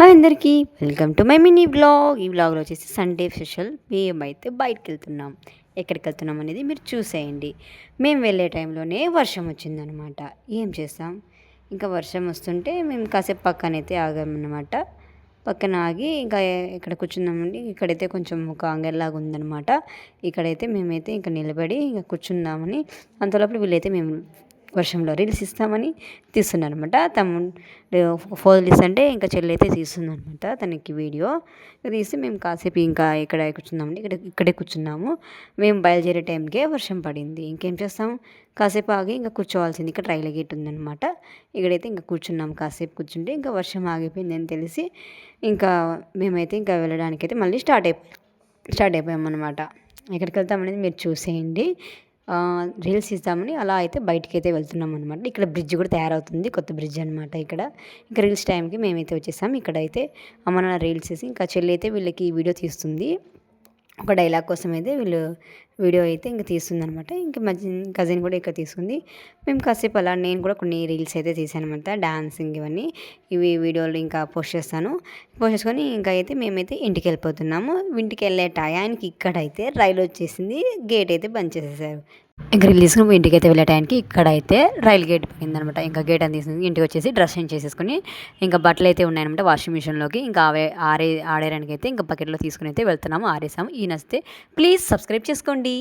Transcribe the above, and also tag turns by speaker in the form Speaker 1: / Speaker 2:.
Speaker 1: Hi అందరికీ welcome to my mini blog. ఈ బ్లాగ్లో వచ్చేసి సండే స్పెషల్. మేమైతే బయటకు వెళ్తున్నాం. ఎక్కడికి వెళ్తున్నాం అనేది మీరు చూసేయండి. మేము వెళ్ళే టైంలోనే వర్షం వచ్చిందనమాట. ఏం చేస్తాం, ఇంకా వర్షం వస్తుంటే మేము కాసేపు పక్కనైతే ఆగామన్నమాట. పక్కన ఆగి ఇంకా ఇక్కడ కూర్చున్నామండి. ఇక్కడైతే కొంచెం ఒక అంగల్లాగా ఉందన్నమాట. ఇక్కడైతే మేమైతే ఇంకా నిలబడి ఇంకా కూర్చుందామని, అంతలోపల వీళ్ళైతే మేము వర్షంలో రీల్స్ ఇస్తామని తీస్తున్నారనమాట. తమ్ముడు ఫోన్ తీస్తుంటే ఇంకా చెల్లి అయితే తీస్తుందనమాట తనకి వీడియో తీసి మేము కాసేపు ఇంకా ఇక్కడ కూర్చున్నామండి. ఇక్కడే కూర్చున్నాము. మేము బయలుదేరే టైంకే వర్షం పడింది. ఇంకేం చేస్తాము, కాసేపు ఆగి ఇంకా కూర్చోవాల్సింది. ఇక్కడ రైలు గేట్ ఉందనమాట. ఇక్కడైతే ఇంకా కూర్చున్నాము. కాసేపు కూర్చుంటే ఇంకా వర్షం ఆగిపోయింది అని తెలిసి ఇంకా మేమైతే ఇంకా వెళ్ళడానికైతే మళ్ళీ స్టార్ట్ అయిపోయామన్నమాట. ఎక్కడికి వెళ్తామనేది మీరు చూసేయండి. రీల్స్ ఇద్దామని అలా అయితే బయటికైతే వెళ్తున్నాం అనమాట. ఇక్కడ బ్రిడ్జ్ కూడా తయారవుతుంది, కొత్త బ్రిడ్జ్ అనమాట. ఇక్కడ ఇంకా రీల్స్ టైంకి మేమైతే వచ్చేసాం. ఇక్కడైతే అమ్మ నాన్న రీల్స్ చేసి ఇంకా చెల్లి అయితే వీళ్ళకి వీడియో తీస్తుంది. ఒక డైలాగ్ కోసం అయితే వీళ్ళు వీడియో అయితే ఇంకా తీస్తుందనమాట. ఇంకా కజిన్ కూడా ఇక్కడ తీసుకుంది. మేము కాసేపు అలా నేను కూడా కొన్ని రీల్స్ అయితే తీసాను అనమాట. డాన్సింగ్ ఇవన్నీ వీడియోలు ఇంకా పోస్ట్ చేసుకొని ఇంకా అయితే మేమైతే ఇంటికి వెళ్ళిపోతున్నాము. ఇంటికి వెళ్ళే టయానికి ఇక్కడైతే రైలు వచ్చేసింది. గేట్ అయితే బంద్ చేసేసారు. ఇంకా తీసుకుని ఇంటికి అయితే వెళ్ళే టైంకి ఇక్కడైతే రైలు గేట్ పోయిందనమాట. ఇంకా గేట్ అని తీసుకుని ఇంటికి వచ్చేసి డ్రెస్ చేంజ్ చేసేసుకుని ఇంకా బట్టలు అయితే ఉన్నాయన్నమాట వాషింగ్ మిషన్లోకి. ఇంకా ఆడేయడానికి అయితే ఇంకా బకెట్లో తీసుకుని అయితే వెళ్తున్నాము. ఆరేసాము. ఈ నచ్చితే ప్లీజ్ సబ్స్క్రైబ్ చేసుకోండి.